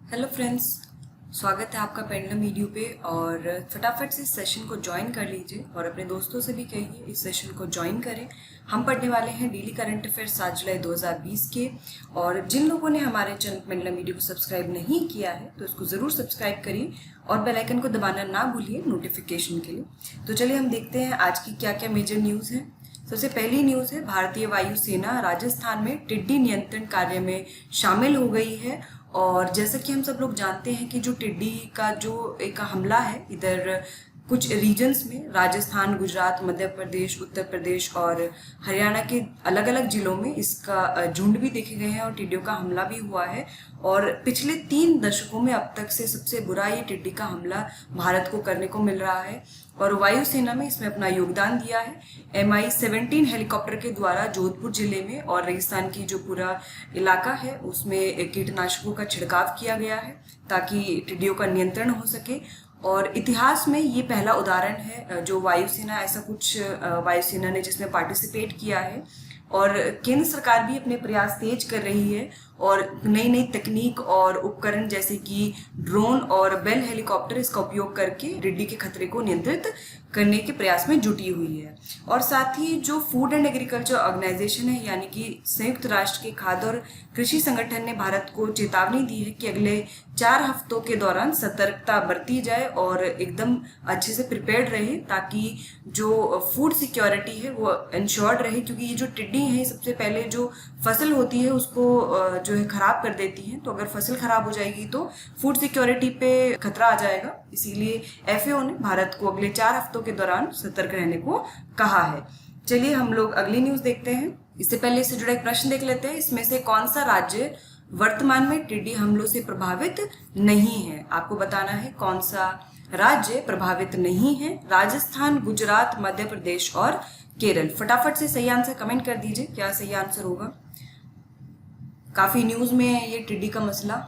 Hello friends, स्वागत है आपका पेंडुलम वीडियो पे। और फटाफट से इस सेशन को ज्वाइन कर लीजिए और अपने दोस्तों से भी कहिए इस सेशन को ज्वाइन करें। हम पढ़ने वाले हैं डेली करंट अफेयर्स 7 जुलाई 2020 के। और जिन लोगों ने हमारे चैनल पेंडुलम वीडियो को सब्सक्राइब नहीं किया है तो इसको ज़रूर सब्सक्राइब करिए और बेल आइकन को दबाना ना भूलिए नोटिफिकेशन के लिए। तो चलिए हम देखते हैं आज की क्या क्या मेजर न्यूज़ है। सबसे पहली न्यूज़ है, भारतीय वायुसेना राजस्थान में टिड्डी नियंत्रण कार्य में शामिल हो गई है। और जैसा कि हम सब लोग जानते हैं कि जो टिड्डी का जो एक हमला है इधर कुछ रीजन्स में, राजस्थान, गुजरात, मध्य प्रदेश, उत्तर प्रदेश और हरियाणा के अलग अलग जिलों में इसका झुंड भी देखे गए हैं और टिड्डियों का हमला भी हुआ है। और पिछले 3 दशकों में अब तक से सबसे बुरा ये टिड्डी का हमला भारत को करने को मिल रहा है। और वायुसेना में इसमें अपना योगदान दिया है। MI-17 हेलीकॉप्टर के द्वारा जोधपुर जिले में और रेगिस्तान की जो पूरा इलाका है उसमें कीटनाशकों का छिड़काव किया गया है ताकि टिड्डियों का नियंत्रण हो सके। और इतिहास में ये पहला उदाहरण है जो वायुसेना ऐसा कुछ वायुसेना ने जिसमें पार्टिसिपेट किया है। और केंद्र सरकार भी अपने प्रयास तेज कर रही है और नई नई तकनीक और उपकरण जैसे कि ड्रोन और बेल हेलीकॉप्टर इसका उपयोग करके टिड्डी के खतरे को नियंत्रित करने के प्रयास में जुटी हुई है। और साथ ही जो फूड एंड एग्रीकल्चर ऑर्गेनाइजेशन है यानी कि संयुक्त राष्ट्र के खाद्य और कृषि संगठन ने भारत को चेतावनी दी है कि अगले 4 हफ्तों के दौरान सतर्कता बरती जाए और एकदम अच्छे से प्रिपेयर्ड रहे ताकि जो फूड सिक्योरिटी है वो इंश्योर्ड रहे। क्योंकि ये जो टिड्डी है सबसे पहले जो फसल होती है उसको जो है खराब कर देती हैं। तो अगर फसल खराब हो जाएगी तो फूड सिक्योरिटी पे खतरा आ जाएगा। इसीलिए FAO ने भारत को अगले 4 हफ्तों के दौरान सतर्क रहने को कहा है। चलिए हम लोग अगली न्यूज़ देखते हैं। इससे पहले इससे जुड़ा एक प्रश्न देख लेते हैं। इसमें से कौन सा राज्य वर्तमान में टिड्डी हमलों से प्रभावित नहीं है? आपको बताना है कौन सा राज्य प्रभावित नहीं है। राजस्थान, गुजरात, मध्य प्रदेश और केरल। फटाफट से सही आंसर कमेंट कर दीजिए, क्या सही आंसर होगा। काफी न्यूज में है ये टिड्डी का मसला।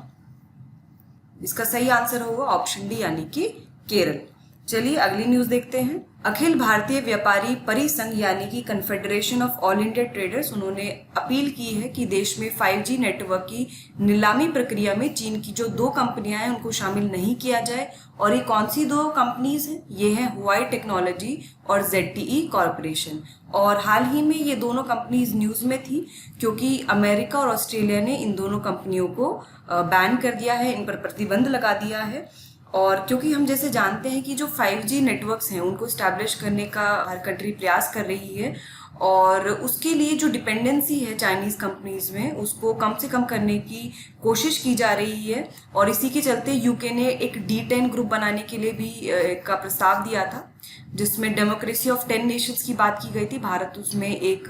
इसका सही आंसर होगा ऑप्शन डी यानी कि केरल। चलिए अगली न्यूज देखते हैं। अखिल भारतीय व्यापारी परिसंघ यानी कि confederation of all India traders, उन्होंने अपील की है कि देश में 5G नेटवर्क की नीलामी प्रक्रिया में चीन की जो 2 कंपनियां हैं उनको शामिल नहीं किया जाए। और ये कौन सी 2 कंपनीज हैं? ये हैं हुआई टेक्नोलॉजी और ZTE कॉरपोरेशन। और हाल ही में ये दोनों कंपनीज न्यूज में थी क्योंकि अमेरिका और ऑस्ट्रेलिया ने इन दोनों कंपनियों को बैन कर दिया है, इन पर प्रतिबंध लगा दिया है। और क्योंकि हम जैसे जानते हैं कि जो 5G नेटवर्क्स हैं उनको स्टैब्लिश करने का हर कंट्री प्रयास कर रही है और उसके लिए जो डिपेंडेंसी है चाइनीज़ कंपनीज में उसको कम से कम करने की कोशिश की जा रही है। और इसी के चलते यूके ने एक D10 ग्रुप बनाने के लिए भी का प्रस्ताव दिया था जिसमें डेमोक्रेसी ऑफ 10 नेशंस की बात की गई थी। भारत उसमें एक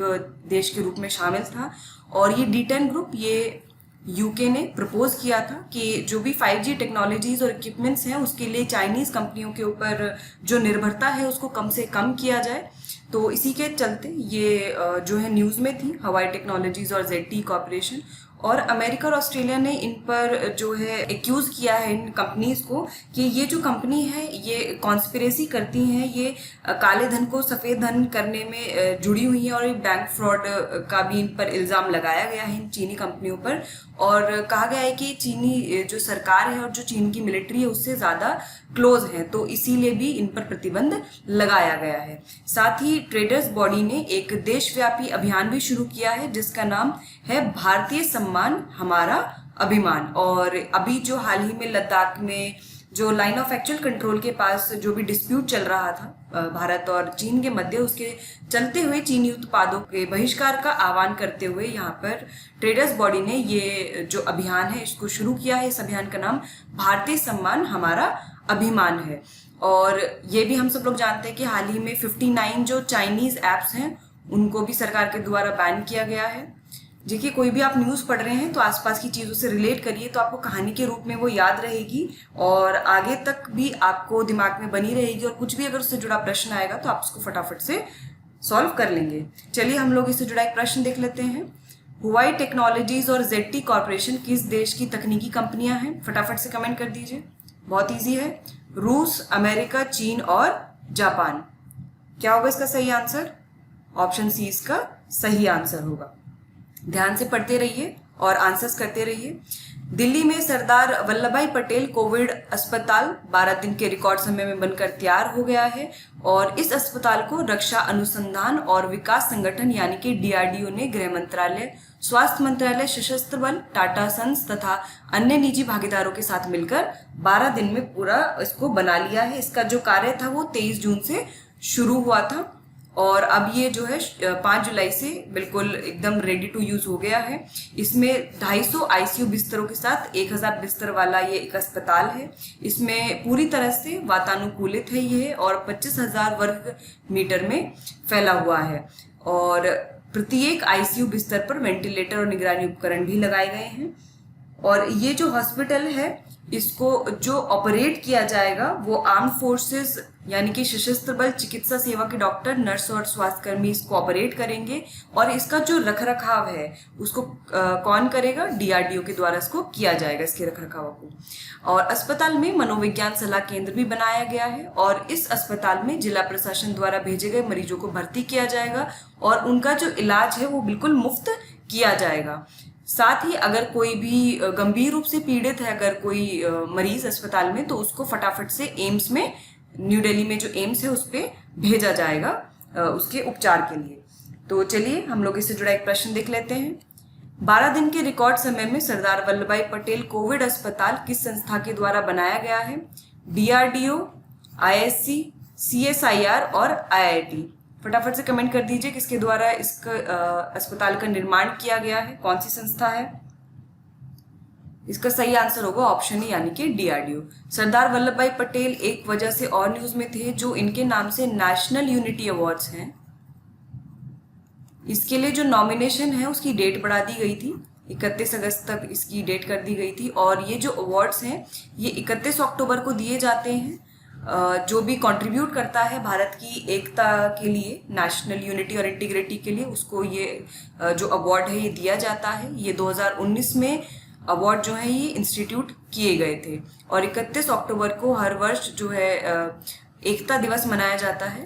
देश के रूप में शामिल था। और ये D10 ग्रुप ये यूके ने प्रपोज किया था कि जो भी 5G टेक्नोलॉजीज और इक्विपमेंट्स हैं उसके लिए चाइनीज़ कंपनियों के ऊपर जो निर्भरता है उसको कम से कम किया जाए। तो इसी के चलते ये जो है न्यूज़ में थी हवाई टेक्नोलॉजीज और ZTE कॉरपोरेशन। और अमेरिका और ऑस्ट्रेलिया ने इन पर जो है एक्यूज किया है इन कंपनीज को कि ये जो कंपनी है ये कॉन्स्पिरेसी करती हैं, ये काले धन को सफ़ेद धन करने में जुड़ी हुई है। और ये बैंक फ्रॉड का भी इन पर इल्ज़ाम लगाया गया है इन चीनी कंपनियों पर। और कहा गया है कि चीनी जो सरकार है और जो चीन की मिलिट्री है उससे ज़्यादा क्लोज है, तो इसीलिए भी इन पर प्रतिबंध लगाया गया है। साथ ही ट्रेडर्स बॉडी ने एक देशव्यापी अभियान भी शुरू किया है जिसका नाम है भारतीय सम्मान हमारा अभिमान। और अभी जो हाल ही में लद्दाख में जो लाइन ऑफ एक्चुअल कंट्रोल के पास जो भी डिस्प्यूट चल रहा था भारत और चीन के मध्य, उसके चलते हुए चीनी उत्पादों के बहिष्कार का आह्वान करते हुए यहाँ पर ट्रेडर्स बॉडी ने ये जो अभियान है इसको शुरू किया है। इस अभियान का नाम भारतीय सम्मान हमारा अभिमान है। और ये भी हम सब लोग जानते हैं कि हाल ही में 59 जो चाइनीज ऐप्स हैं उनको भी सरकार के द्वारा बैन किया गया है। देखिए कोई भी आप न्यूज़ पढ़ रहे हैं तो आसपास की चीज़ों से रिलेट करिए तो आपको कहानी के रूप में वो याद रहेगी और आगे तक भी आपको दिमाग में बनी रहेगी। और कुछ भी अगर उससे जुड़ा प्रश्न आएगा तो आप उसको फटाफट से सॉल्व कर लेंगे। चलिए हम लोग इससे जुड़ा एक प्रश्न देख लेते हैं। हुआई टेक्नोलॉजीज और ZTE कॉरपोरेशन किस देश की तकनीकी कंपनियां हैं? फटाफट से कमेंट कर दीजिए। बहुत ईजी है, रूस, अमेरिका, चीन और जापान। क्या होगा इसका सही आंसर? ऑप्शन सी इसका सही आंसर होगा। ध्यान से पढ़ते रहिए और आंसर्स करते रहिए। दिल्ली में सरदार वल्लभ भाई पटेल कोविड अस्पताल 12 दिन के रिकॉर्ड समय में बनकर तैयार हो गया है और इस अस्पताल को रक्षा अनुसंधान और विकास संगठन यानी कि डीआरडीओ ने गृह मंत्रालय, स्वास्थ्य मंत्रालय, सशस्त्र बल, टाटा सन्स तथा अन्य निजी भागीदारों के साथ मिलकर 12 दिन में पूरा इसको बना लिया है। इसका जो कार्य था वो 23 जून से शुरू हुआ था और अब ये जो है 5 जुलाई से बिल्कुल एकदम रेडी टू यूज हो गया है। इसमें 250 आईसीयू बिस्तरों के साथ 1000 बिस्तर वाला ये एक अस्पताल है। इसमें पूरी तरह से वातानुकूलित है ये और 25,000 वर्ग मीटर में फैला हुआ है और प्रत्येक आईसीयू बिस्तर पर वेंटिलेटर और निगरानी उपकरण भी लगाए गए हैं। और ये जो हॉस्पिटल है इसको जो ऑपरेट किया जाएगा वो आर्म फोर्सेस यानी कि सशस्त्र बल चिकित्सा सेवा के डॉक्टर, नर्स और स्वास्थ्यकर्मी इसको ऑपरेट करेंगे और इसका जो रखरखाव है उसको कौन करेगा? डीआरडीओ के द्वारा इसको किया जाएगा, इसके रखरखाव को। और अस्पताल में मनोविज्ञान सलाह केंद्र भी बनाया गया है और इस अस्पताल में जिला प्रशासन द्वारा भेजे गए मरीजों को भर्ती किया जाएगा और उनका जो इलाज है वो बिल्कुल मुफ्त किया जाएगा। साथ ही अगर कोई भी गंभीर रूप से पीड़ित है, अगर कोई मरीज अस्पताल में, तो उसको फटाफट से एम्स में, न्यू दिल्ली में जो एम्स है उस पर भेजा जाएगा उसके उपचार के लिए। तो चलिए हम लोग इससे जुड़ा एक प्रश्न देख लेते हैं। 12 दिन के रिकॉर्ड समय में सरदार वल्लभ भाई पटेल कोविड अस्पताल किस संस्था के द्वारा बनाया गया है? डीआरडीओ, आईएससी, सीएसआईआर और आईआईटी। फटाफट से कमेंट कर दीजिए किसके द्वारा इसका अस्पताल का निर्माण किया गया है, कौन सी संस्था है। इसका सही आंसर होगा ऑप्शन ई यानी कि डीआरडीओ। सरदार वल्लभ भाई पटेल एक वजह से और न्यूज में थे, जो इनके नाम से नेशनल यूनिटी अवार्ड्स हैं। इसके लिए जो नॉमिनेशन है उसकी डेट बढ़ा दी गई थी, 31 अगस्त तक इसकी डेट कर दी गई थी और ये जो अवार्ड्स हैं ये 31 अक्टूबर को दिए जाते हैं। जो भी कंट्रीब्यूट करता है भारत की एकता के लिए, नेशनल यूनिटी और इंटीग्रिटी के लिए, उसको ये जो अवार्ड है ये दिया जाता है। ये 2019 में अवार्ड जो है ये इंस्टीट्यूट किए गए थे और 31 अक्टूबर को हर वर्ष जो है एकता दिवस मनाया जाता है,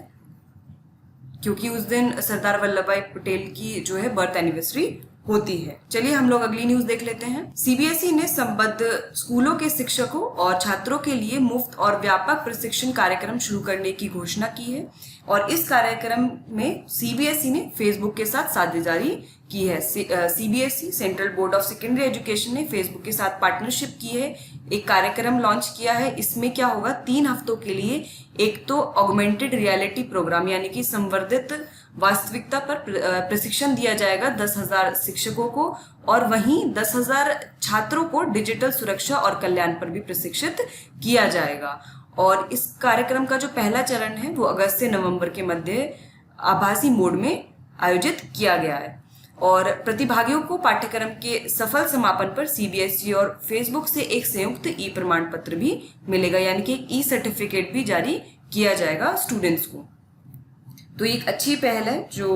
क्योंकि उस दिन सरदार वल्लभ भाई पटेल की जो है बर्थ एनिवर्सरी होती है। चलिए हम लोग अगली न्यूज देख लेते हैं। सीबीएसई ने संबद्ध स्कूलों के शिक्षकों और छात्रों के लिए मुफ्त और व्यापक प्रशिक्षण कार्यक्रम शुरू करने की घोषणा की है और इस कार्यक्रम में सीबीएसई ने फेसबुक के साथ साझेदारी की है। CBSE, central board of secondary education ने फेसबुक के साथ पार्टनरशिप की है, एक कार्यक्रम लॉन्च किया है। इसमें क्या होगा, 3 हफ्तों के लिए एक तो ऑगमेंटेड रियलिटी प्रोग्राम यानी कि संवर्धित वास्तविकता पर प्रशिक्षण दिया जाएगा 10,000 शिक्षकों को और वहीं 10,000 छात्रों को डिजिटल सुरक्षा और कल्याण पर भी प्रशिक्षित किया जाएगा। और इस कार्यक्रम का जो पहला चरण है वो अगस्त से नवंबर के मध्य आभासी मोड में आयोजित किया गया है और प्रतिभागियों को पाठ्यक्रम के सफल समापन पर सीबीएसई और फेसबुक से एक संयुक्त ई प्रमाण पत्र भी मिलेगा, यानी कि एक ई सर्टिफिकेट भी जारी किया जाएगा स्टूडेंट्स को। तो एक अच्छी पहल है जो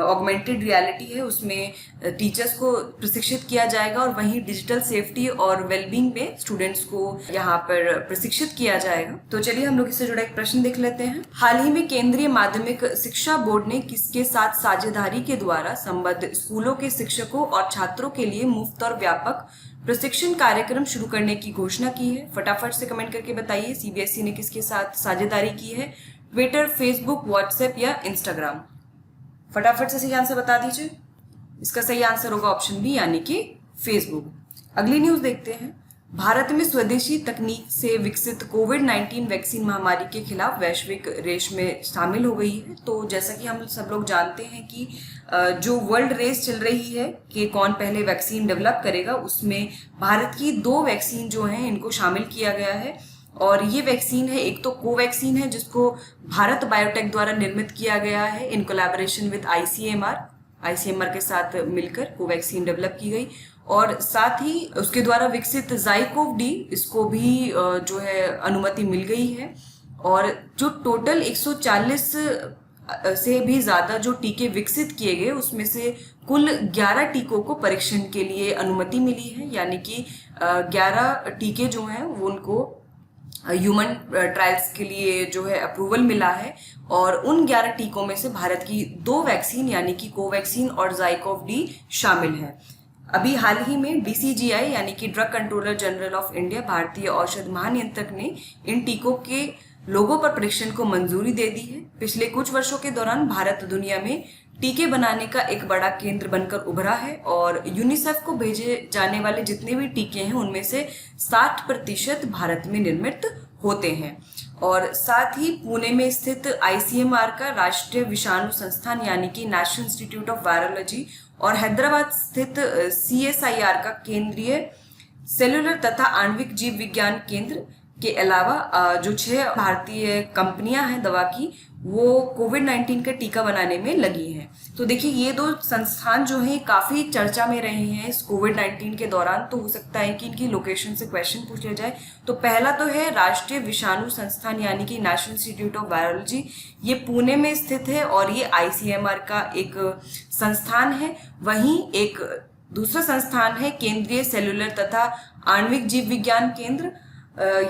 ऑगमेंटेड रियलिटी है, उसमें टीचर्स को प्रशिक्षित किया जाएगा और वहीं डिजिटल सेफ्टी और वेलबींग में स्टूडेंट्स को यहाँ पर प्रशिक्षित किया जाएगा। तो चलिए हम लोग इससे जुड़ा एक प्रश्न देख लेते हैं। हाल ही में केंद्रीय माध्यमिक शिक्षा बोर्ड ने किसके साथ साझेदारी के द्वारा संबद्ध स्कूलों के शिक्षकों और छात्रों के लिए मुफ्त और व्यापक प्रशिक्षण कार्यक्रम शुरू करने की घोषणा की है? फटाफट से कमेंट करके बताइए सीबीएसई ने किसके साथ साझेदारी की है, ट्विटर, फेसबुक, व्हाट्सएप या इंस्टाग्राम। फटाफट से सही आंसर बता दीजिए। इसका सही आंसर होगा ऑप्शन बी यानी कि फेसबुक। अगली न्यूज देखते हैं। भारत में स्वदेशी तकनीक से विकसित कोविड-19 वैक्सीन महामारी के खिलाफ वैश्विक रेस में शामिल हो गई है। तो जैसा कि हम सब लोग जानते हैं कि जो वर्ल्ड रेस चल रही है कि कौन पहले वैक्सीन डेवलप करेगा, उसमें भारत की 2 वैक्सीन जो हैं इनको शामिल किया गया है और ये वैक्सीन है, एक तो कोवैक्सीन है जिसको भारत बायोटेक द्वारा निर्मित किया गया है इन कोलैबोरेशन विद आईसीएमआर के साथ मिलकर कोवैक्सीन डेवलप की गई और साथ ही उसके द्वारा विकसित ज़ाइकोव-डी, इसको भी जो है अनुमति मिल गई है और जो टोटल 140 से भी ज़्यादा जो टीके विकसित किए गए उसमें से कुल 11 टीकों को परीक्षण के लिए अनुमति मिली है, यानी कि 11 टीके जो हैं वो उनको ह्यूमन ट्रायल्स के लिए जो है अप्रूवल मिला है और उन 11 टीकों में से भारत की 2 वैक्सीन यानी कि कोवैक्सीन और ज़ाइकोव-डी शामिल है। अभी हाल ही में DCGI यानी कि drug controller general of India, भारतीय औषध महानियंत्रक ने इन टीकों के लोगों पर परीक्षण को मंजूरी दे दी है। पिछले कुछ वर्षों के दौरान भारत दुनिया में टीके बनाने का एक बड़ा केंद्र बनकर उभरा है और यूनिसेफ को भेजे जाने वाले जितने भी टीके हैं उनमें से 60% भारत में निर्मित होते हैं। और साथ ही पुणे में स्थित ICMR का राष्ट्रीय विषाणु संस्थान यानी कि नेशनल इंस्टीट्यूट ऑफ वायरोलॉजी और हैदराबाद स्थित CSIR का केंद्रीय सेलुलर तथा आणविक जीव विज्ञान केंद्र के अलावा जो 6 भारतीय कंपनियां हैं दवा की, वो कोविड-19 का टीका बनाने में लगी हैं। तो देखिए ये 2 संस्थान जो हैं काफ़ी चर्चा में रहे हैं इस कोविड-19 के दौरान। तो हो सकता है कि इनकी लोकेशन से क्वेश्चन पूछ लिया जाए। तो पहला तो है राष्ट्रीय विषाणु संस्थान यानी कि नेशनल इंस्टीट्यूट ऑफ वायरोलॉजी, ये पुणे में स्थित है और ये ICMR का एक संस्थान है। वहीं एक दूसरा संस्थान है केंद्रीय सेलुलर तथा आणविक जीव विज्ञान केंद्र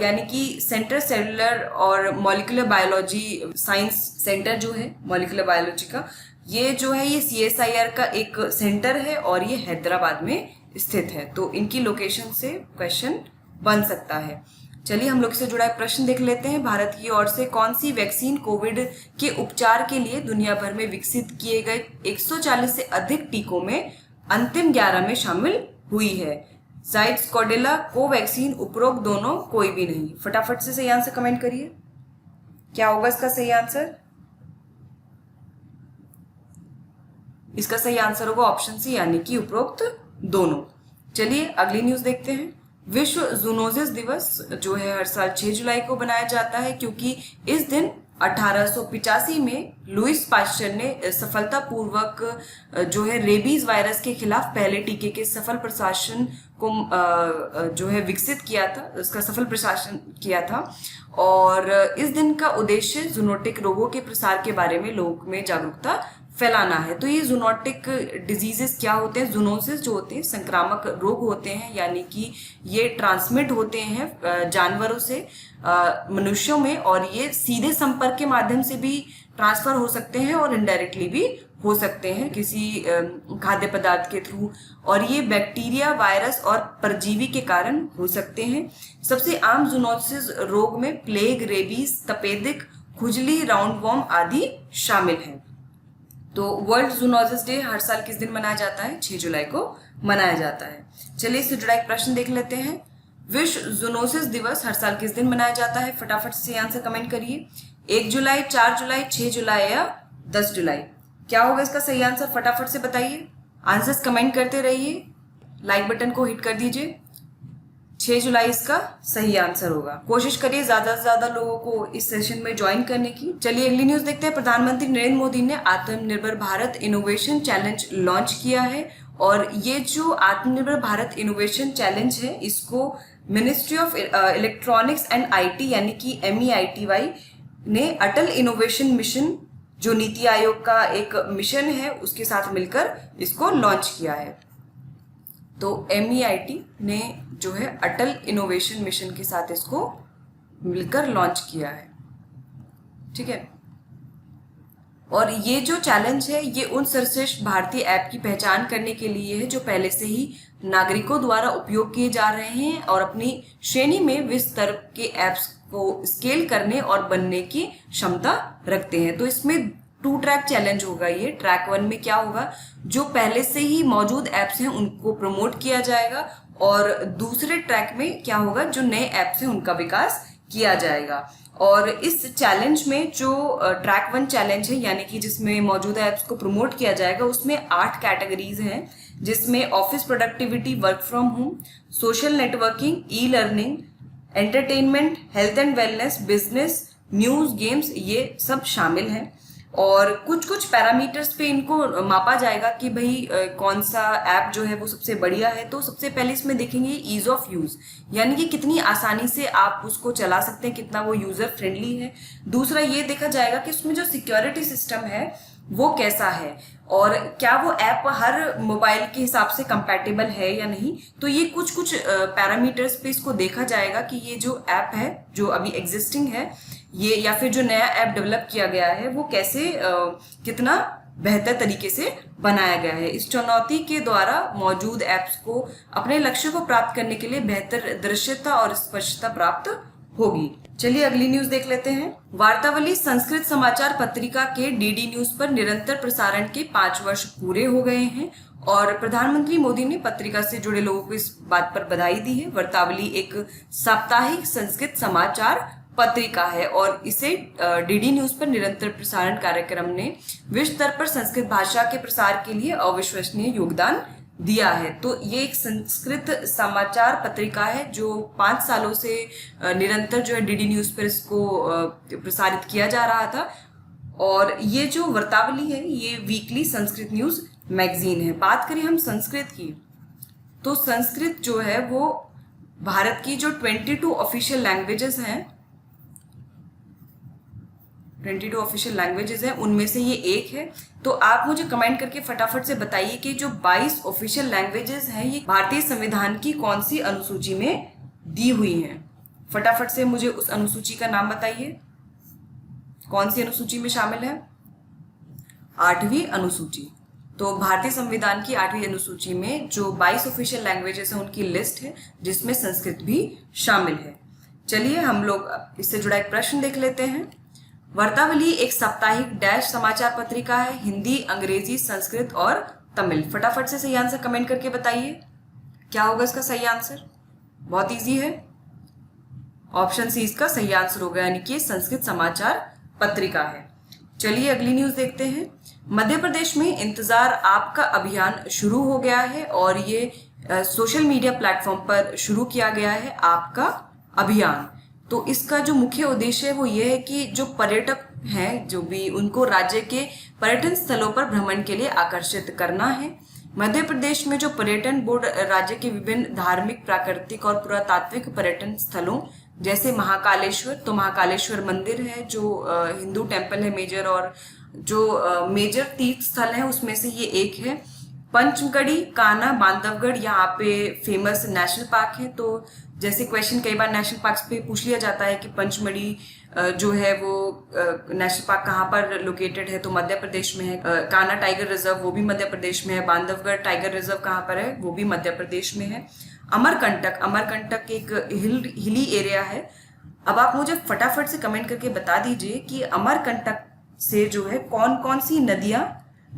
यानी कि सेंटर सेलुलर और मॉलिक्यूलर बायोलॉजी साइंस सेंटर जो है मॉलिक्यूलर बायोलॉजी का, ये जो है ये CSIR का एक सेंटर है और ये हैदराबाद में स्थित है। तो इनकी लोकेशन से क्वेश्चन बन सकता है। चलिए हम लोग से जुड़ा एक प्रश्न देख लेते हैं। भारत की ओर से कौन सी वैक्सीन कोविड के उपचार के लिए दुनिया भर में विकसित किए गए 140 से अधिक टीकों में अंतिम 11 में शामिल हुई है? जाइड्स, कॉर्डेला, कोवैक्सीन, उपरोक्त दोनों, कोई भी नहीं। फटाफट से सही आंसर कमेंट करिए। क्या होगा इसका सही आंसर? इसका सही आंसर होगा ऑप्शन सी यानी कि उपरोक्त दोनों। चलिए अगली न्यूज देखते हैं। विश्व जूनोसिस दिवस जो है हर साल 6 जुलाई को बनाया जाता है क्योंकि इस दिन 1885 में लुईस पाश्चर ने सफलतापूर्वक जो है रेबीज वायरस के खिलाफ पहले टीके के सफल प्रशासन को जो है विकसित किया था, उसका सफल प्रशासन किया था। और इस दिन का उद्देश्य जूनोटिक रोगों के प्रसार के बारे में लोगों में जागरूकता फैलाना है। तो ये जूनोटिक डिजीजेस क्या होते हैं? जूनोसिस जो होते हैं संक्रामक रोग होते हैं, यानी कि ये ट्रांसमिट होते हैं जानवरों से मनुष्यों में, और ये सीधे संपर्क के माध्यम से भी ट्रांसफर हो सकते हैं और इनडायरेक्टली भी हो सकते हैं किसी खाद्य पदार्थ के थ्रू, और ये बैक्टीरिया, वायरस और परजीवी के कारण हो सकते हैं। सबसे आम जूनोसिस रोग में प्लेग, रेबीज, तपेदिक, खुजली, राउंड वॉर्म आदि शामिल हैं। तो वर्ल्ड जूनोसिस डे हर साल किस दिन मनाया जाता है? 6 जुलाई को मनाया जाता है। चलिए इससे जुड़ा एक प्रश्न देख लेते हैं। विश्व जूनोसिस दिवस हर साल किस दिन मनाया जाता है? फटाफट से आंसर कमेंट करिए। 1 जुलाई, 4 जुलाई, 6 जुलाई या 10 जुलाई? क्या होगा इसका सही आंसर? फटाफट से बताइए। आंसर्स कमेंट करते रहिए, लाइक बटन को हिट कर दीजिए। 6 जुलाई इसका सही आंसर होगा। कोशिश करिए ज्यादा से ज्यादा लोगों को इस सेशन में ज्वाइन करने की। चलिए अगली न्यूज देखते हैं। प्रधानमंत्री नरेंद्र मोदी ने आत्मनिर्भर भारत इनोवेशन चैलेंज लॉन्च किया है, और ये जो आत्मनिर्भर भारत इनोवेशन चैलेंज है इसको ministry of electronics and IT यानी कि MEITY ने अटल इनोवेशन मिशन जो नीति आयोग का एक मिशन है उसके साथ मिलकर इसको लॉन्च किया है। तो MEIT ने जो है अटल इनोवेशन मिशन के साथ इसको मिलकर लॉन्च किया है, ठीक है। और ये जो चैलेंज है ये उन सर्वश्रेष्ठ भारतीय ऐप की पहचान करने के लिए है जो पहले से ही नागरिकों द्वारा उपयोग किए जा रहे हैं और अपनी श्रेणी में विश्व स्तर के ऐप्स को स्केल करने और बनने की क्षमता रखते हैं। तो इसमें 2 ट्रैक चैलेंज होगा। ये ट्रैक 1 में क्या होगा, जो पहले से ही मौजूद ऐप्स हैं उनको प्रमोट किया जाएगा, और दूसरे ट्रैक में क्या होगा, जो नए ऐप्स हैं उनका विकास किया जाएगा। और इस चैलेंज में जो ट्रैक 1 चैलेंज है यानी कि जिसमें मौजूदा ऐप्स को प्रमोट किया जाएगा उसमें 8 कैटेगरीज हैं, जिसमें office productivity, work from home, social networking, e learning, entertainment, health and wellness, business, news, games, ये सब शामिल हैं। और कुछ कुछ पैरामीटर्स पे इनको मापा जाएगा कि भाई कौन सा ऐप जो है वो सबसे बढ़िया है। तो सबसे पहले इसमें देखेंगे ईज ऑफ यूज, यानी कि कितनी आसानी से आप उसको चला सकते हैं, कितना वो यूजर फ्रेंडली है। दूसरा ये देखा जाएगा कि उसमें जो सिक्योरिटी सिस्टम है वो कैसा है, और क्या वो ऐप हर मोबाइल के हिसाब से कंपैटिबल है या नहीं। तो ये कुछ कुछ पैरामीटर्स पे इसको देखा जाएगा कि ये जो ऐप है जो अभी एग्जिस्टिंग है ये, या फिर जो नया ऐप डेवलप किया गया है वो कैसे कितना बेहतर तरीके से बनाया गया है। इस चुनौती के द्वारा मौजूद ऐप्स को अपने लक्ष्य को प्राप्त करने के लिए बेहतर दृश्यता और स्पष्टता प्राप्त होगी। चलिए अगली न्यूज देख लेते हैं। वार्तावली संस्कृत समाचार पत्रिका के डीडी न्यूज पर निरंतर प्रसारण के 5 वर्ष पूरे हो गए हैं और प्रधानमंत्री मोदी ने पत्रिका से जुड़े लोगों को इस बात पर बधाई दी है। वार्तावली एक साप्ताहिक संस्कृत समाचार पत्रिका है और इसे डीडी न्यूज पर निरंतर प्रसारण कार्यक्रम ने विश्व स्तर पर संस्कृत भाषा के प्रसार के लिए अविश्वसनीय योगदान दिया है। तो ये एक संस्कृत समाचार पत्रिका है जो 5 सालों से निरंतर जो है डीडी न्यूज पर इसको प्रसारित किया जा रहा था। और ये जो वार्तावली है ये वीकली संस्कृत न्यूज मैगजीन है। बात करें हम संस्कृत की, तो संस्कृत जो है वो भारत की जो 22 ऑफिशियल लैंग्वेजेस हैं, 22 ऑफिशियल लैंग्वेजेस हैं, उनमें से ये एक है। तो आप मुझे कमेंट करके फटाफट से बताइए कि जो 22 ऑफिशियल लैंग्वेजेस हैं ये भारतीय संविधान की कौन सी अनुसूची में दी हुई हैं। फटाफट से मुझे उस अनुसूची का नाम बताइए, कौन सी अनुसूची में शामिल है? 8वीं अनुसूची। तो भारतीय संविधान की 8वीं अनुसूची में जो 22 ऑफिशियल लैंग्वेजेस हैं उनकी लिस्ट है जिसमें संस्कृत भी शामिल है। चलिए हम लोग इससे जुड़ा एक प्रश्न देख लेते हैं। वार्तावली एक साप्ताहिक डैश समाचार पत्रिका है, हिंदी, अंग्रेजी, संस्कृत और तमिल। फटाफट से सही आंसर कमेंट करके बताइए, क्या होगा इसका सही आंसर? बहुत इजी है, ऑप्शन सी इसका सही आंसर होगा, यानी कि संस्कृत समाचार पत्रिका है। चलिए अगली न्यूज देखते हैं। मध्य प्रदेश में इंतजार आपका अभियान शुरू हो गया है और ये सोशल मीडिया प्लेटफॉर्म पर शुरू किया गया है आपका अभियान। तो इसका जो मुख्य उद्देश्य है वो ये है कि जो पर्यटक हैं जो भी, उनको राज्य के पर्यटन स्थलों पर भ्रमण के लिए आकर्षित करना है। मध्य प्रदेश में जो पर्यटन बोर्ड राज्य के विभिन्न धार्मिक, प्राकृतिक और पुरातात्विक पर्यटन स्थलों जैसे महाकालेश्वर, तो महाकालेश्वर मंदिर है जो हिंदू टेम्पल है मेजर, और जो मेजर तीर्थ स्थल है उसमें से ये एक है। पंचगढ़ी, कान्हा, बांधवगढ़ यहाँ पे फेमस नेशनल पार्क है। तो जैसे क्वेश्चन कई बार नेशनल पार्क्स पे पूछ लिया जाता है कि पंचमढ़ी जो है वो नेशनल पार्क कहाँ पर लोकेटेड है, तो मध्य प्रदेश में है। कान्हा टाइगर रिजर्व वो भी मध्य प्रदेश में है। बांधवगढ़ टाइगर रिजर्व कहाँ पर है, वो भी मध्य प्रदेश में है। अमरकंटक एक हिली एरिया है। अब आप मुझे फटाफट से कमेंट करके बता दीजिए कि अमरकंटक से जो है कौन कौन सी नदियां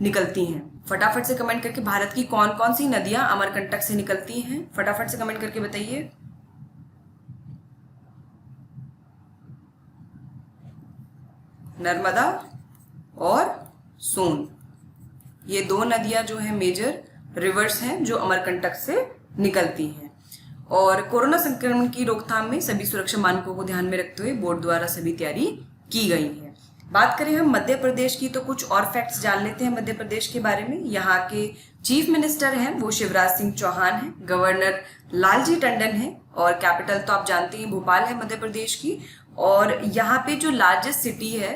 निकलती हैं। फटाफट से कमेंट करके भारत की कौन कौन सी नदियां अमरकंटक से निकलती हैं, फटाफट से कमेंट करके बताइए। नर्मदा और सोन, ये 2 नदियां जो है मेजर रिवर्स हैं जो अमरकंटक से निकलती हैं। और कोरोना संक्रमण की रोकथाम में सभी सुरक्षा मानकों को ध्यान में रखते हुए बोर्ड द्वारा सभी तैयारी की गई है। बात करें हम मध्य प्रदेश की, तो कुछ और फैक्ट्स जान लेते हैं मध्य प्रदेश के बारे में। यहाँ के चीफ मिनिस्टर हैं वो शिवराज सिंह चौहान हैं, गवर्नर लालजी टंडन है और कैपिटल तो आप जानते हैं भोपाल है मध्य प्रदेश की। और यहाँ पे जो लार्जेस्ट सिटी है,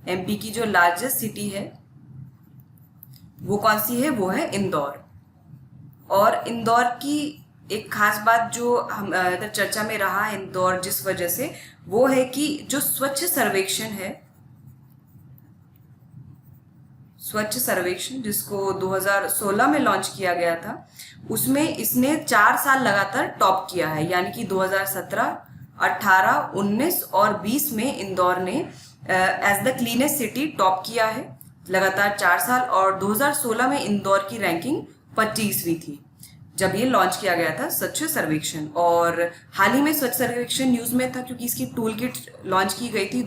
एमपी की जो लार्जेस्ट सिटी है वो कौन सी है, वो है इंदौर। और इंदौर की एक खास बात जो हम चर्चा में रहा है इंदौर जिस वजह से, वो है कि जो स्वच्छ सर्वेक्षण है, स्वच्छ सर्वेक्षण जिसको 2016 में लॉन्च किया गया था, उसमें इसने 4 साल लगातार टॉप किया है। यानी कि 2017, 18, 19 और 20 में इंदौर ने as the cleanest city top किया है लगातार 4 साल। और 2016 में इंदौर की रैंकिंग 25वीं थी जब ये लॉन्च किया गया था स्वच्छ सर्वेक्षण। और हाल ही में स्वच्छ सर्वेक्षण न्यूज में था क्योंकि इसकी टूल किट लॉन्च की गई थी।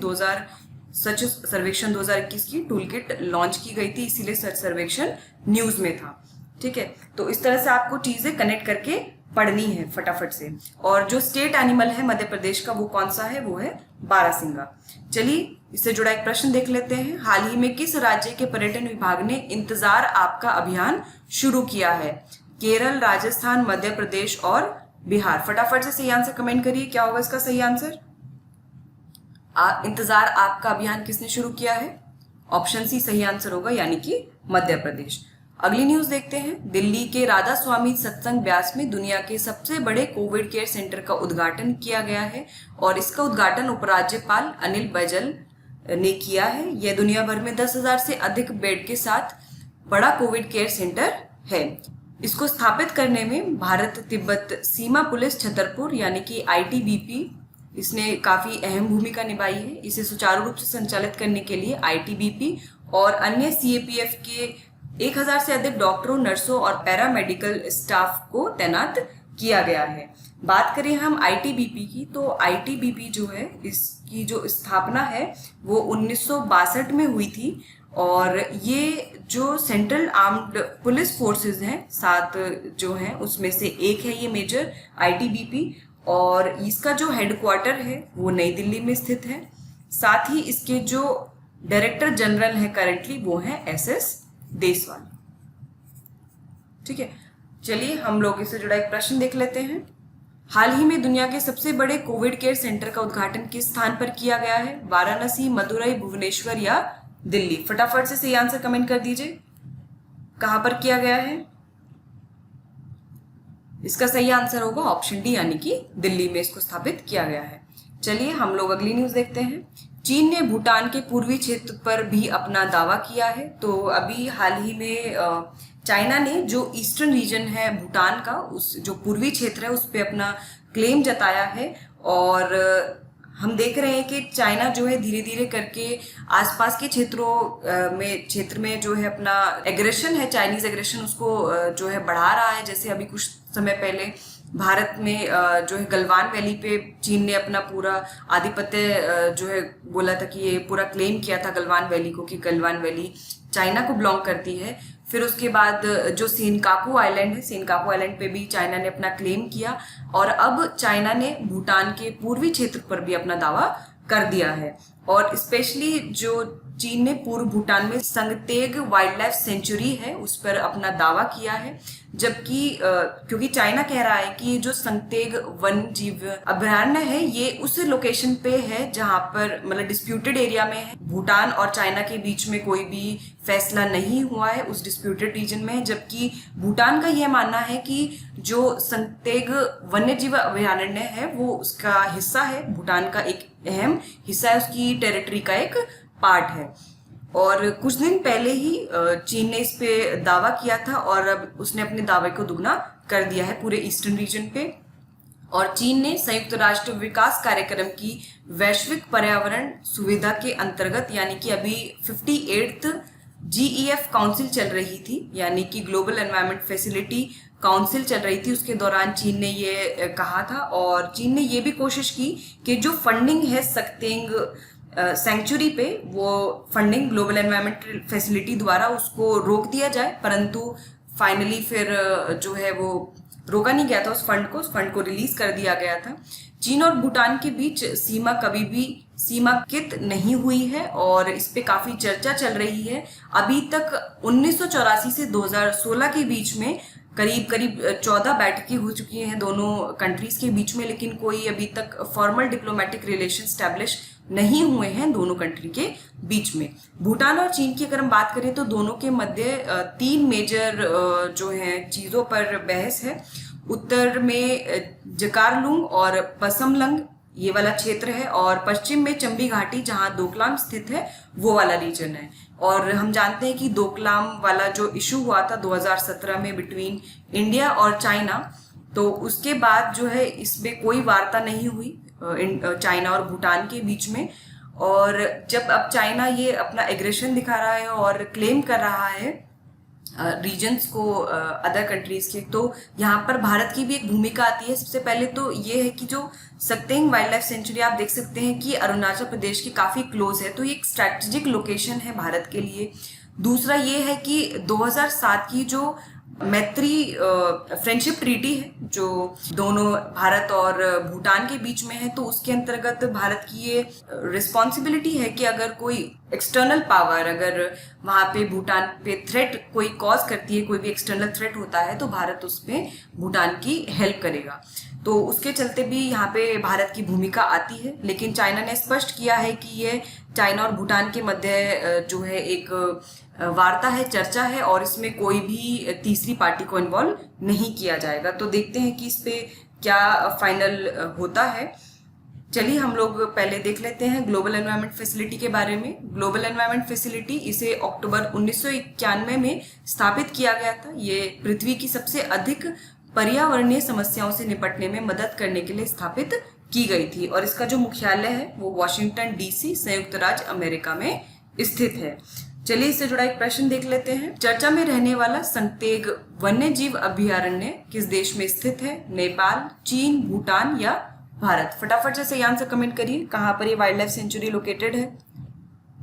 स्वच्छ सर्वेक्षण 2021 की टूल किट लॉन्च की गई थी, इसीलिए स्वच्छ सर्वेक्षण न्यूज में था। ठीक है, तो इस तरह से आपको चीजें कनेक्ट करके पढ़नी है फटाफट से। और जो स्टेट एनिमल है मध्य प्रदेश का वो कौन सा है, वो है बारहसिंगा। चलिए इससे जुड़ा एक प्रश्न देख लेते हैं। हाल ही में किस राज्य के पर्यटन विभाग ने इंतजार आपका अभियान शुरू किया है? केरल, राजस्थान, मध्य प्रदेश और बिहार। फटाफट से सही आंसर कमेंट करिए, क्या होगा इसका सही आंसर? इंतजार आपका अभियान किसने शुरू किया है? ऑप्शन सी सही आंसर होगा, यानी कि मध्य प्रदेश। अगली न्यूज देखते हैं। दिल्ली के राधा स्वामी सत्संग ब्यास में दुनिया के सबसे बड़े कोविड केयर सेंटर का उद्घाटन किया गया है और इसका उद्घाटन उपराज्यपाल अनिल बैजल ने किया है। यह दुनिया भर में 10,000 से अधिक बेड के साथ बड़ा कोविड केयर सेंटर है। इसको स्थापित करने में भारत तिब्बत सीमा पुलिस छतरपुर यानी कि ITBP इसने काफी अहम भूमिका निभाई है। इसे सुचारू रूप से संचालित करने के लिए ITBP और अन्य CAPF के 1,000 से अधिक डॉक्टरों, नर्सों और पैरामेडिकल स्टाफ को तैनात किया गया है। बात करें हम ITBP की, तो ITBP जो है इसकी जो स्थापना है वो 1962 में हुई थी और ये जो सेंट्रल आर्म्ड पुलिस फोर्सेस हैं 7 जो हैं उसमें से एक है ये मेजर ITBP और इसका जो हेडक्वार्टर है वो नई दिल्ली में स्थित है। साथ ही इसके जो डायरेक्टर जनरल है करंटली वो है SS देसवाल। ठीक है, चलिए हम लोग इससे जुड़ा एक प्रश्न देख लेते हैं। हाल ही में दुनिया के सबसे बड़े कोविड केयर सेंटर का उद्घाटन किस स्थान पर किया गया है? वाराणसी, मदुरई, भुवनेश्वर या दिल्ली? फटाफट से सही आंसर कमेंट कर दीजिए। कहां पर किया गया है? इसका सही आंसर होगा ऑप्शन डी यानी कि दिल्ली में इसको स्थापित किया गया है। चलिए हम लोग अगली न्यूज देखते हैं। चीन ने भूटान के पूर्वी क्षेत्र पर भी अपना दावा किया है। तो अभी हाल ही में चाइना ने जो ईस्टर्न रीजन है भूटान का, उस जो पूर्वी क्षेत्र है उस पर अपना क्लेम जताया है और हम देख रहे हैं कि चाइना जो है धीरे धीरे करके आसपास के क्षेत्र में जो है अपना एग्रेशन है, चाइनीज एग्रेशन उसको जो है बढ़ा रहा है। जैसे अभी कुछ समय पहले भारत में जो है गलवान वैली पे चीन ने अपना पूरा आधिपत्य जो है बोला था कि ये पूरा क्लेम किया था गलवान वैली को कि गलवान वैली चाइना को बिलोंग करती है। फिर उसके बाद जो सेनकाकू आइलैंड है, सेनकाकू आइलैंड पे भी चाइना ने अपना क्लेम किया और अब चाइना ने भूटान के पूर्वी क्षेत्र पर भी अपना दावा कर दिया है। और स्पेशली जो चीन ने पूर्व भूटान में संगतेग वाइल्ड लाइफ सेंचुरी है उस पर अपना दावा किया है, जबकि क्योंकि चाइना कह रहा है कि जो संगतेग वन्य जीव अभयारण्य है ये उस लोकेशन पे है जहां पर मतलब डिस्प्यूटेड एरिया में है। भूटान और चाइना के बीच में कोई भी फैसला नहीं हुआ है उस डिस्प्यूटेड रीजन में, जबकि भूटान का यह मानना है कि जो संगतेग वन्य जीव अभयारण्य है वो उसका हिस्सा है, भूटान का एक अहम हिस्सा है, उसकी टेरिटरी का एक पार्ट है। और कुछ दिन पहले ही चीन ने इस पे दावा किया था और अब उसने अपने दावे को दुगना कर दिया है पूरे ईस्टर्न रीजन पे। और चीन ने संयुक्त राष्ट्र विकास कार्यक्रम की वैश्विक पर्यावरण सुविधा के अंतर्गत यानी कि अभी 58th GEF काउंसिल चल रही थी यानी कि ग्लोबल एनवायरनमेंट फैसिलिटी काउंसिल चल रही थी, उसके दौरान चीन ने ये कहा था और चीन ने ये भी कोशिश की कि जो फंडिंग है सकतेंग सेंचुरी पे वो फंडिंग ग्लोबल एनवायरनमेंट फैसिलिटी द्वारा उसको रोक दिया जाए, परंतु फाइनली फिर जो है वो रोका नहीं गया था उस फंड को रिलीज कर दिया गया था। चीन और भूटान के बीच सीमा कभी भी सीमांकित नहीं हुई है और इस पे काफी चर्चा चल रही है। अभी तक 1984 से 2016 के बीच में करीब 14 बैठकें हो चुकी हैं दोनों कंट्रीज के बीच में, लेकिन कोई अभी तक फॉर्मल डिप्लोमेटिक रिलेशन स्टैब्लिश नहीं हुए हैं दोनों कंट्री के बीच में। भूटान और चीन की अगर हम बात करें तो दोनों के मध्य 3 मेजर जो है चीजों पर बहस है। उत्तर में जकारलुंग और पसमलंग ये वाला क्षेत्र है और पश्चिम में चंबी घाटी जहां डोकलाम स्थित है वो वाला रीजन है। और हम जानते हैं कि डोकलाम वाला जो इशू हुआ था 2017 में बिटवीन इंडिया और चाइना, तो उसके बाद जो है इसमें कोई वार्ता नहीं हुई चाइना और भूटान के बीच में। और जब अब चाइना ये अपना एग्रेशन दिखा रहा है और क्लेम कर रहा है रीजन्स को अदर कंट्रीज के, तो यहाँ पर भारत की भी एक भूमिका आती है। सबसे पहले तो ये है कि जो सकतेंग वाइल्ड लाइफ सेंचुरी आप देख सकते हैं कि अरुणाचल प्रदेश के काफी क्लोज है, तो ये एक स्ट्रैटेजिक लोकेशन है भारत के लिए। दूसरा ये है कि 2007 की जो मैत्री फ्रेंडशिप ट्रीटी है जो दोनों भारत और भूटान के बीच में है, तो उसके अंतर्गत भारत की ये रिस्पॉन्सिबिलिटी है कि अगर कोई एक्सटर्नल पावर अगर वहां पे भूटान पे थ्रेट कोई कॉज करती है, कोई भी एक्सटर्नल थ्रेट होता है तो भारत उसमें भूटान की हेल्प करेगा। तो उसके चलते भी यहाँ पे भारत की भूमिका आती है। लेकिन चाइना ने स्पष्ट किया है कि ये चाइना और भूटान के मध्य जो है एक वार्ता है, चर्चा है और इसमें कोई भी तीसरी पार्टी को इन्वॉल्व नहीं किया जाएगा। तो देखते हैं कि इस पे क्या फाइनल होता है। चलिए हम लोग पहले देख लेते हैं ग्लोबल एनवायरनमेंट फैसिलिटी के बारे में। ग्लोबल एनवायरनमेंट फैसिलिटी इसे अक्टूबर 1991 में स्थापित किया गया था। ये पृथ्वी की सबसे अधिक पर्यावरणीय समस्याओं से निपटने में मदद करने के लिए स्थापित की गई थी और इसका जो मुख्यालय है वो वॉशिंगटन डीसी संयुक्त राज्य अमेरिका में स्थित है। चलिए इससे जुड़ा एक प्रश्न देख लेते हैं। चर्चा में रहने वाला संतेग वन्य जीव अभयारण्य किस देश में स्थित है? नेपाल, चीन, भूटान या भारत? फटाफट से सही आंसर कमेंट करिए। कहाँ पर ये वाइल्ड लाइफ सेंचुरी लोकेटेड है?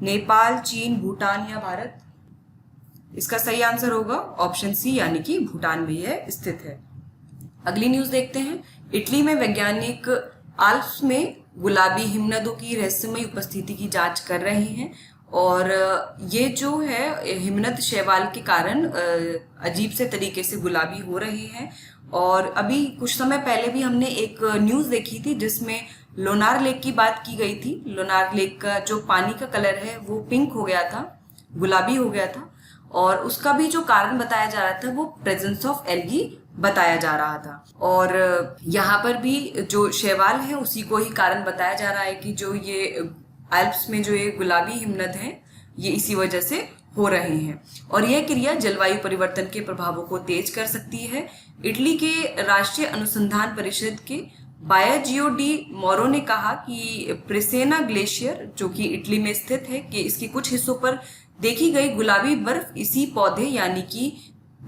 नेपाल, चीन, भूटान या भारत? इसका सही आंसर होगा ऑप्शन सी यानी कि भूटान में यह स्थित है। अगली न्यूज देखते हैं। इटली में वैज्ञानिक आल्प्स में गुलाबी हिमनदों की रहस्यमय उपस्थिति की जांच कर रहे हैं और ये जो है हिमनद शैवाल के कारण अजीब से तरीके से गुलाबी हो रहे हैं। और अभी कुछ समय पहले भी हमने एक न्यूज़ देखी थी जिसमें लोनार लेक की बात की गई थी। लोनार लेक का जो पानी का कलर है वो पिंक हो गया था, गुलाबी हो गया था और उसका भी जो कारण बताया जा रहा था वो प्रेजेंस ऑफ एल्गी बताया जा रहा था। और यहाँ पर भी जो शैवाल है उसी को ही कारण बताया जा रहा है कि जो ये एल्प्स में जो ये गुलाबी हिमनद हैं ये इसी वजह से हो रहे हैं और यह क्रिया जलवायु परिवर्तन के प्रभावों को तेज कर सकती है। इटली के राष्ट्रीय अनुसंधान परिषद के बायाजियो डी मोरो ने कहा कि प्रेसेना ग्लेशियर जो कि इटली में स्थित है कि इसके कुछ हिस्सों पर देखी गई गुलाबी बर्फ इसी पौधे यानी कि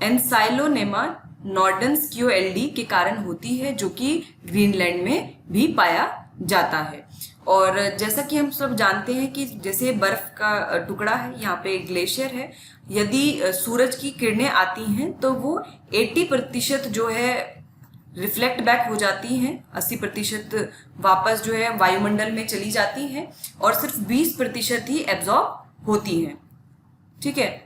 एनसाइलोनेमा नॉर्डनस्क्यूएल्डी के कारण होती है जो कि ग्रीनलैंड में भी पाया जाता है। और जैसा कि हम सब जानते हैं कि जैसे बर्फ का टुकड़ा है, यहाँ पे ग्लेशियर है, यदि सूरज की किरणें आती हैं तो वो 80% जो है रिफ्लेक्ट बैक हो जाती हैं, 80% वापस जो है वायुमंडल में चली जाती हैं और सिर्फ 20% ही एब्जॉर्ब होती हैं, ठीक है,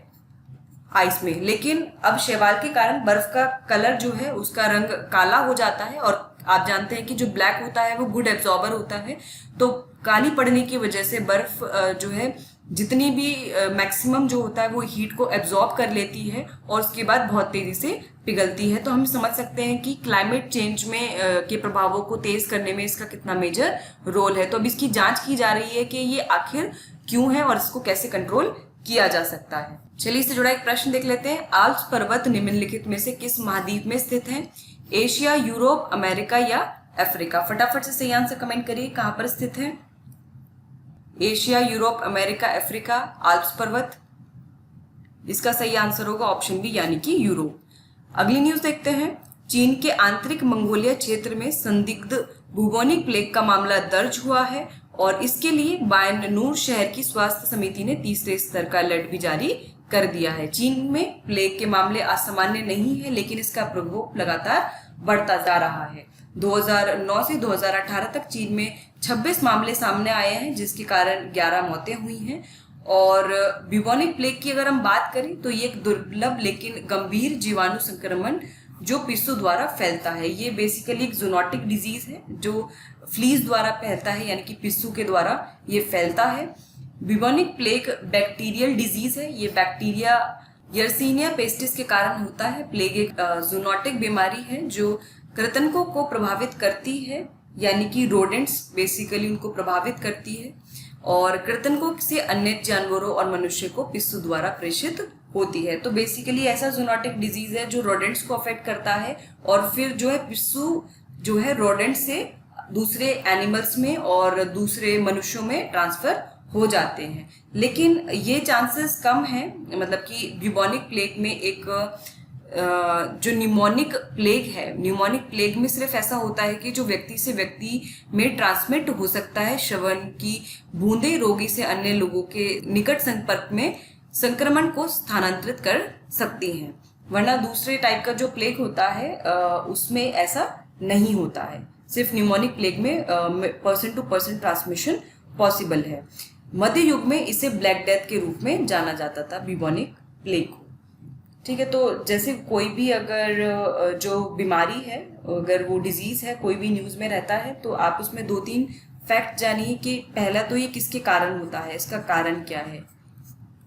आइस में। लेकिन अब शैवाल के कारण बर्फ का कलर जो है उसका रंग काला हो जाता है और आप जानते हैं कि जो ब्लैक होता है वो गुड एब्जॉर्बर होता है। तो काली पड़ने की वजह से बर्फ जो है जितनी भी मैक्सिमम जो होता है वो हीट को एब्जॉर्ब कर लेती है और उसके बाद बहुत तेजी से पिघलती है। तो हम समझ सकते हैं कि क्लाइमेट चेंज में के प्रभावों को तेज करने में इसका कितना मेजर रोल है। तो अब इसकी जांच की जा रही है कि ये आखिर क्यों है और इसको कैसे कंट्रोल किया जा सकता है। चलिए इससे जुड़ा एक प्रश्न देख लेते हैं। आल्प्स पर्वत निम्नलिखित में से किस महाद्वीप में स्थित है? एशिया, यूरोप, अमेरिका या अफ्रीका? फटाफट से सही आंसर कमेंट करिए। कहां पर स्थित है? Asia, Europe, America, Africa, Alps पर्वत? इसका सही आंसर होगा ऑप्शन बी यानी कि यूरोप। अगली न्यूज देखते हैं। चीन के आंतरिक मंगोलिया क्षेत्र में संदिग्ध बुबोनिक प्लेग का मामला दर्ज हुआ है और इसके लिए बायननूर शहर की स्वास्थ्य समिति ने तीसरे स्तर का अलर्ट भी जारी कर दिया है। चीन में प्लेग के मामले असामान्य नहीं है लेकिन इसका प्रकोप लगातार बढ़ता जा रहा है। 2009 से 2018 तक चीन में 26 मामले सामने आए हैं जिसके कारण 11 मौतें हुई हैं। और ब्यूबोनिक प्लेग की अगर हम बात करें तो ये एक दुर्लभ लेकिन गंभीर जीवाणु संक्रमण जो पिस्सू द्वारा फैलता है। ये बेसिकली एक जूनोटिक डिजीज है जो फ्लीज द्वारा फैलता है यानी कि पिस्सू के द्वारा ये फैलता है। ब्यूबोनिक प्लेग बैक्टीरियल डिजीज है। ये बैक्टीरिया यर्सीनिया पेस्टिस के कारण होता है। प्लेग एक जूनोटिक बीमारी है जो कृंतकों को प्रभावित करती है यानी कि रोडेंट्स बेसिकली उनको प्रभावित करती है और कृंतकों से अन्य जानवरों और मनुष्य को पिस्सू द्वारा प्रेषित होती है। तो बेसिकली ऐसा जूनोटिक डिजीज है जो रोडेंट्स को अफेक्ट करता है और फिर जो है पिस्सू जो है रोडेंट से दूसरे एनिमल्स में और दूसरे मनुष्यों में ट्रांसफर हो जाते हैं। लेकिन ये चांसेस कम हैं, मतलब कि ब्यूबोनिक प्लेग में एक जो न्यूमोनिक प्लेग है, न्यूमोनिक प्लेग में सिर्फ ऐसा होता है कि जो व्यक्ति से व्यक्ति में ट्रांसमिट हो सकता है। श्वसन की बूंदें रोगी से अन्य लोगों के निकट संपर्क में संक्रमण को स्थानांतरित कर सकती हैं, वरना दूसरे टाइप का जो प्लेग होता है उसमें ऐसा नहीं होता है। सिर्फ न्यूमोनिक प्लेग में person to person transmission possible है। मध्य युग में इसे ब्लैक डेथ के रूप में जाना जाता था, ब्यूबोनिक प्लेग को। ठीक है, तो जैसे कोई भी अगर जो बीमारी है, अगर वो डिजीज है, कोई भी न्यूज में रहता है तो आप उसमें 2-3 फैक्ट जानिए कि पहला तो ये किसके कारण होता है, इसका कारण क्या है।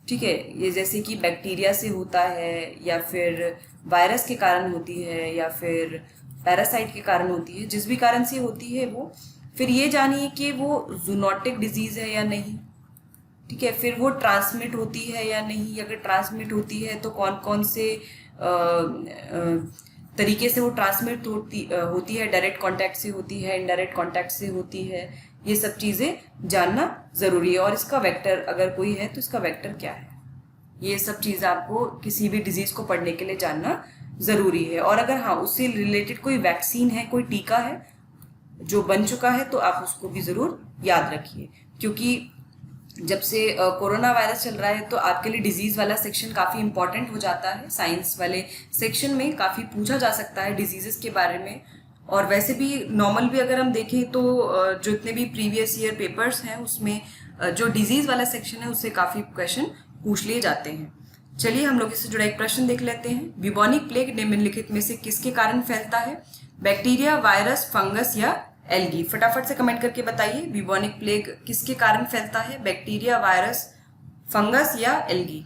ठीक है, ये जैसे कि बैक्टीरिया से होता है या फिर वायरस के कारण होती है या फिर पैरासाइट के कारण होती है, जिस भी कारण से होती है वो फिर ये जानिए कि वो जूनोटिक डिजीज़ है या नहीं, ठीक है। फिर वो ट्रांसमिट होती है या नहीं, अगर ट्रांसमिट होती है तो कौन कौन से तरीके से वो ट्रांसमिट होती है, डायरेक्ट कांटेक्ट से होती है, इनडायरेक्ट कांटेक्ट से होती है, ये सब चीज़ें जानना ज़रूरी है। और इसका वेक्टर अगर कोई है तो इसका वेक्टर क्या है, ये सब चीज़ आपको किसी भी डिजीज़ को पढ़ने के लिए जानना ज़रूरी है। और अगर हाँ उससे रिलेटेड कोई वैक्सीन है, कोई टीका है जो बन चुका है, तो आप उसको भी ज़रूर याद रखिए, क्योंकि जब से कोरोना वायरस चल रहा है तो आपके लिए डिजीज़ वाला सेक्शन काफ़ी इंपॉर्टेंट हो जाता है। साइंस वाले सेक्शन में काफ़ी पूछा जा सकता है डिजीज़ के बारे में। और वैसे भी नॉर्मल भी अगर हम देखें तो जो इतने भी प्रीवियस ईयर पेपर्स हैं उसमें जो डिजीज़ वाला सेक्शन है उससे काफ़ी क्वेश्चन पूछ लिए जाते हैं। चलिए हम लोग इससे जुड़ा एक प्रश्न देख लेते हैं। ब्यूबोनिक प्लेग निम्नलिखित में से किसके कारण फैलता है? बैक्टीरिया, वायरस, फंगस या एल्गी? फटाफट से कमेंट करके बताइए ब्यूबोनिक प्लेग किसके कारण फैलता है? बैक्टीरिया, वायरस, फंगस या एल्गी?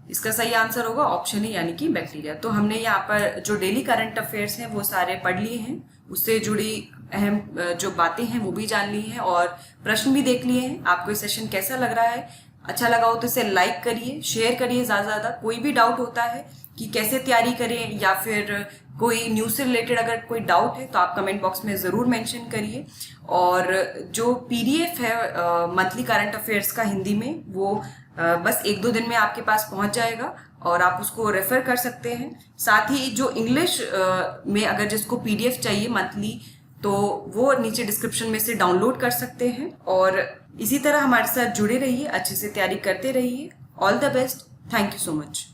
इसका सही आंसर होगा ऑप्शन ही, यानी कि बैक्टीरिया। तो हमने यहाँ पर जो डेली करंट अफेयर्स हैं वो सारे पढ़ लिए हैं, उससे जुड़ी अहम जो बातें हैं वो भी जान ली हैं और प्रश्न भी देख लिए हैं। आपको ये सेशन कैसा लग रहा है? अच्छा लगा हो तो इसे लाइक करिए, शेयर करिए ज़्यादा से ज़्यादा। कोई भी डाउट होता है कि कैसे तैयारी करें या फिर कोई न्यूज़ से रिलेटेड अगर कोई डाउट है तो आप कमेंट बॉक्स में ज़रूर मेंशन करिए। और जो पीडीएफ है मंथली करंट अफेयर्स का हिंदी में, वो बस 1-2 दिन में आपके पास पहुंच जाएगा और आप उसको रेफर कर सकते हैं। साथ ही जो इंग्लिश में अगर जिसको पीडीएफ चाहिए मंथली, तो वो नीचे डिस्क्रिप्शन में से डाउनलोड कर सकते हैं। और इसी तरह हमारे साथ जुड़े रहिए, अच्छे से तैयारी करते रहिए। All the best, thank you so much.